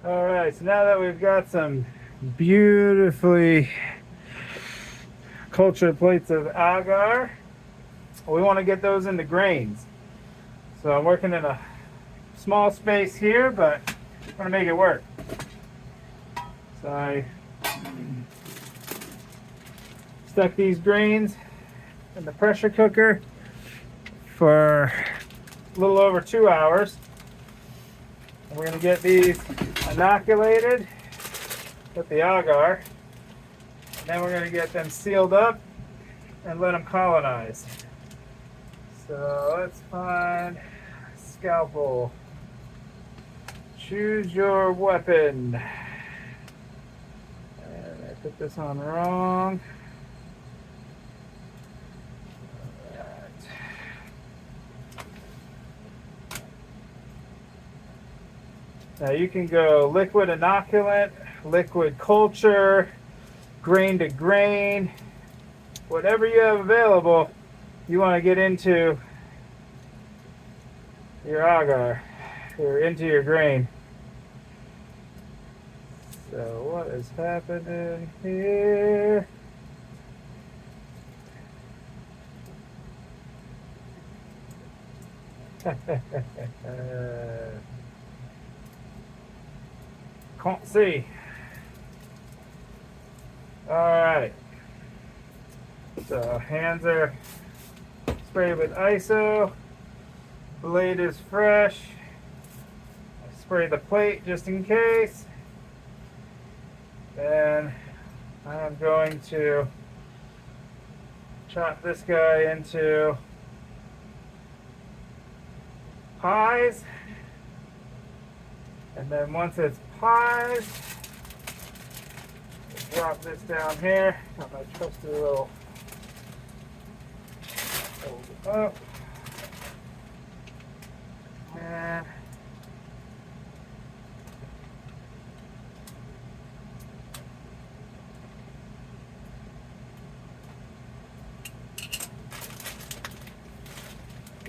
Alright, so now that we've got some beautifully cultured plates of agar, we want to get those into grains. So I'm working in a small space here, but I'm going to make it work. So I stuck these grains in the pressure cooker for a little over 2 hours. And we're going to get these inoculated with the agar. And then we're going to get them sealed up and let them colonize. So let's find scalpel. Choose your weapon. And I put this on wrong. Alright. Now you can go liquid inoculate, liquid culture, grain to grain, whatever you have available. You want to get into your agar, or into your grain. So what is happening here? Can't see. Alright. So hands are sprayed with ISO. Blade is fresh. I spray the plate just in case. Then I'm going to chop this guy into pies. And then once it's pies, drop this down here. Got my trusty little hold it up. And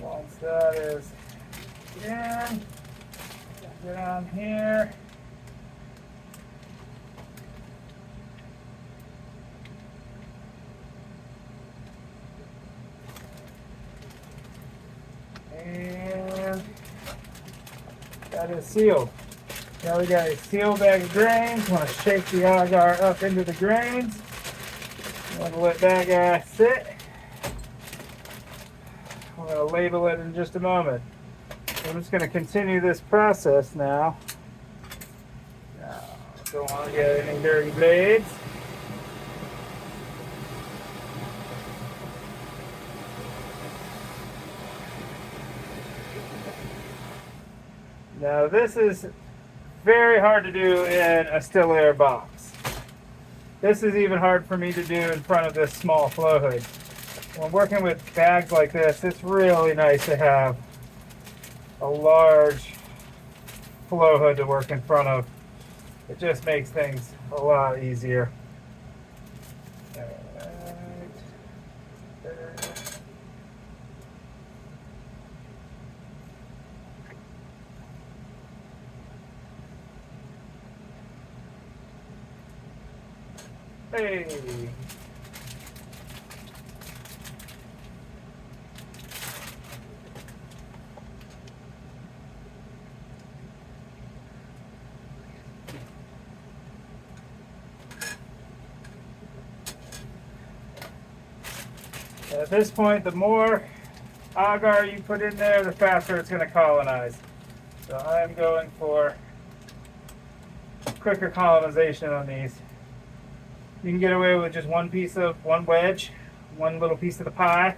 once that is in, down here. And that is sealed. Now we got a sealed bag of grains. Want to shake the agar up into the grains. Want to let that guy sit. I'm going to label it in just a moment. I'm just going to continue this process now. Don't want to get any dirty blades. Now this is very hard to do in a still air box. This is even hard for me to do in front of this small flow hood. When working with bags like this, it's really nice to have a large flow hood to work in front of. It just makes things a lot easier. Hey. At this point, the more agar you put in there, the faster it's going to colonize. So I'm going for quicker colonization on these. You can get away with just one wedge, one little piece of the pie,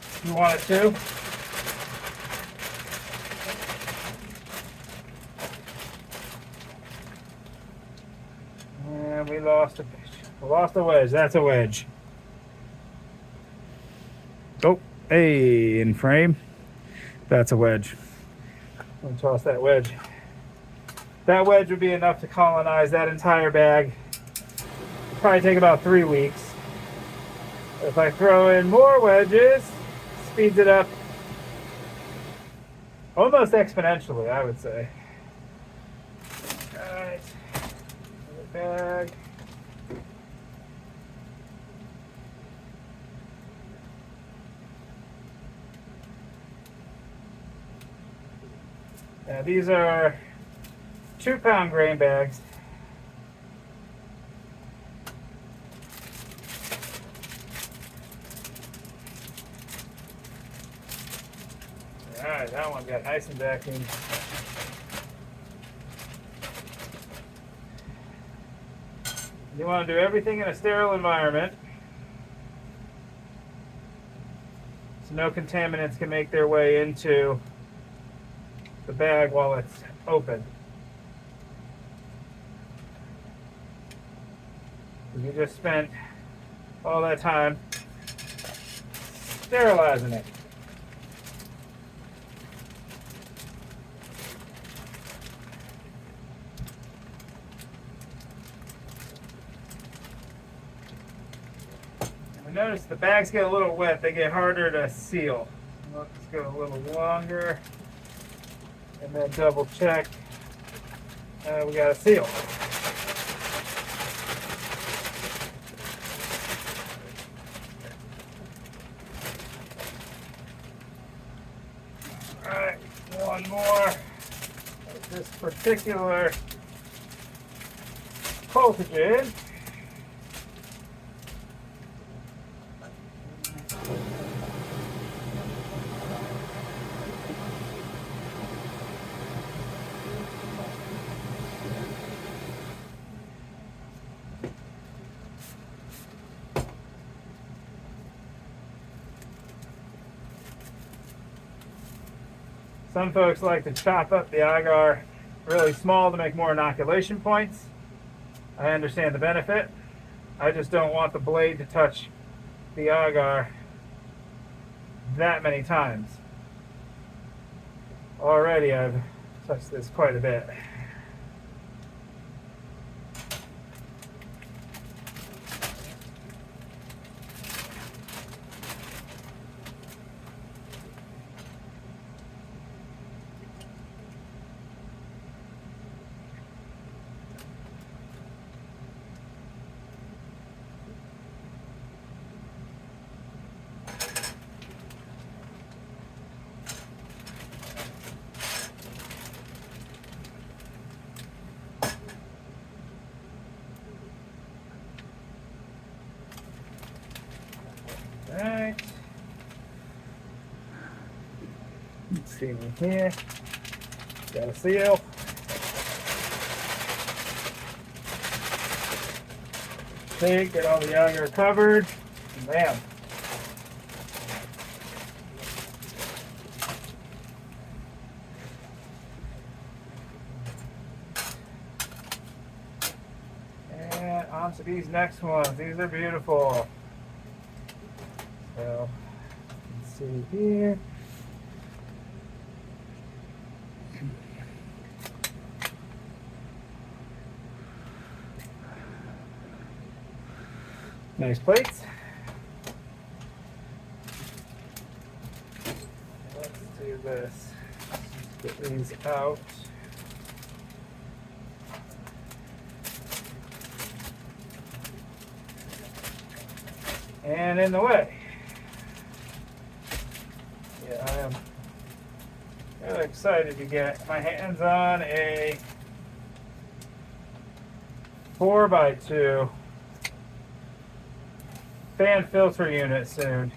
if you wanted to. And we lost a wedge. That's a wedge. Oh, hey, in frame. That's a wedge. I'm gonna toss that wedge That wedge would be enough to colonize that entire bag. Probably take about 3 weeks. If I throw in more wedges, speeds it up almost exponentially, I would say. Alright, bag. Now these are 2-pound grain bags. Alright, that one got nice and vacuumed. You want to do everything in a sterile environment so no contaminants can make their way into the bag while it's open. You just spent all that time sterilizing it. Notice the bags get a little wet, they get harder to seal. Let's go a little longer and then double check. We got a seal. Alright, one more. This particular cultivation. Some folks like to chop up the agar really small to make more inoculation points. I understand the benefit. I just don't want the blade to touch the agar that many times. Already I've touched this quite a bit. Alright. Let's see in here. Got a seal. Okay, get all the agar covered. And bam. And on to these next ones. These are beautiful. So, let's see here. Nice plates. Let's do this. Let's get these out. And in the way. Yeah, I am really excited to get my hands on a 4x2 fan filter unit soon.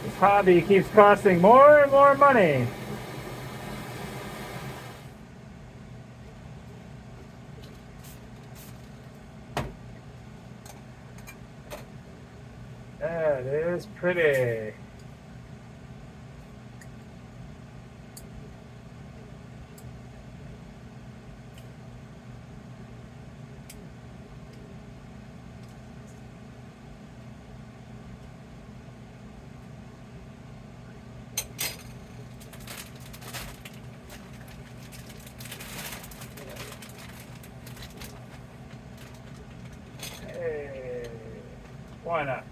This hobby keeps costing more and more money. That is pretty. Why not?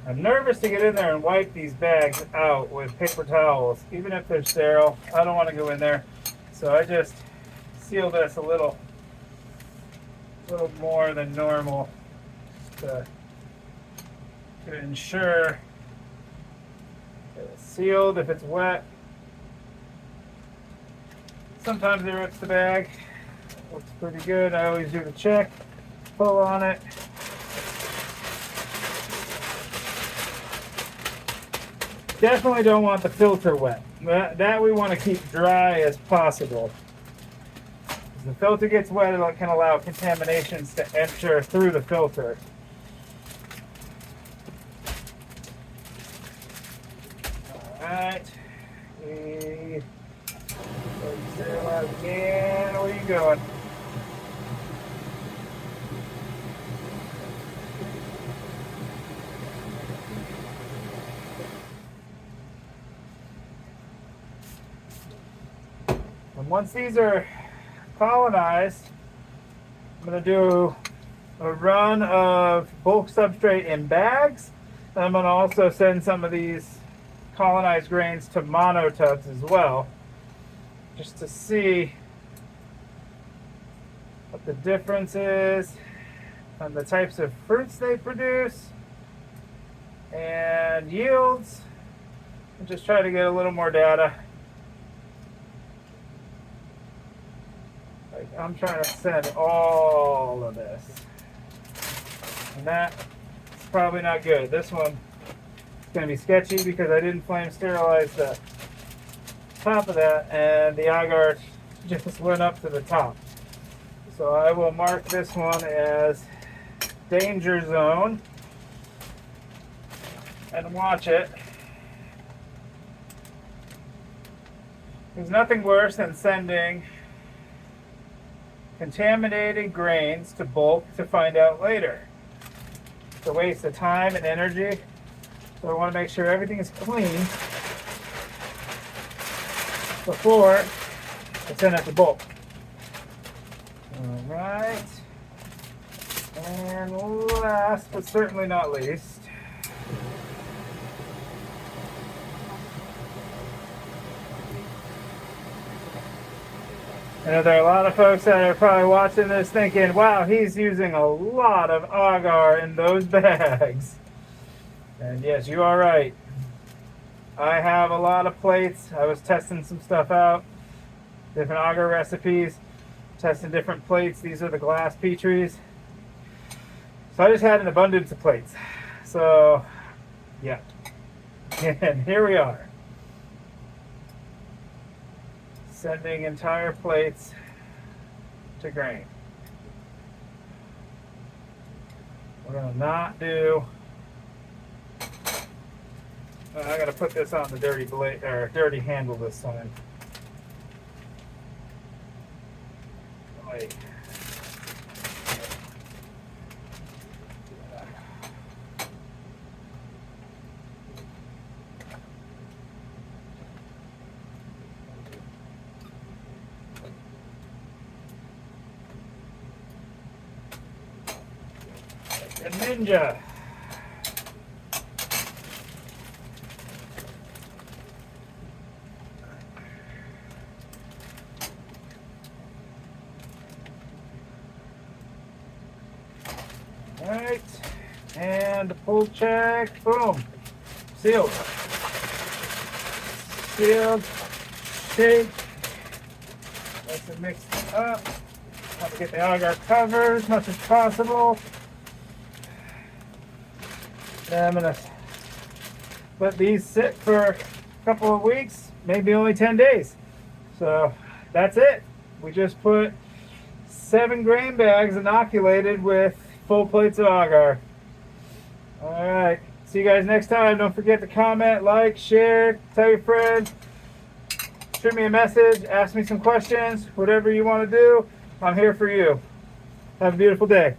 I'm nervous to get in there and wipe these bags out with paper towels, even if they're sterile. I don't want to go in there, so I just seal this a little more than normal to ensure that it's sealed. If it's wet, sometimes it rips the bag. Looks pretty good. I always do the check, pull on it. Definitely don't want the filter wet. That we want to keep dry as possible. If the filter gets wet, it can allow contaminations to enter through the filter. Alright. Sterilize again. Where are you going? And once these are colonized, I'm going to do a run of bulk substrate in bags. And I'm going to also send some of these colonized grains to mono tubs as well, just to see what the difference is on the types of fruits they produce and yields, and just try to get a little more data. I'm trying to send all of this, and that's probably not good. This one is going to be sketchy because I didn't flame sterilize the top of that, and the agar just went up to the top. So I will mark this one as danger zone and watch it. There's nothing worse than sending contaminated grains to bulk to find out later. It's a waste of time and energy. So I want to make sure everything is clean before I send it to bulk. Alright. And last but certainly not least, I know there are a lot of folks that are probably watching this thinking, wow, he's using a lot of agar in those bags. And yes, you are right. I have a lot of plates. I was testing some stuff out, different agar recipes, testing different plates. These are the glass Petries. So I just had an abundance of plates. So, yeah. And here we are. Sending entire plates to grain. We're going to not do... I got to put this on the dirty blade or dirty handle this time. Wait. A ninja. Alright, and pull check, boom, sealed, shake, nice and mixed up. Try to get the agar covered as much as possible. And I'm gonna let these sit for a couple of weeks, maybe only 10 days. So that's it. We just put 7 grain bags inoculated with full plates of agar. Alright, see you guys next time. Don't forget to comment, like, share, tell your friends, shoot me a message, ask me some questions, whatever you want to do, I'm here for you. Have a beautiful day.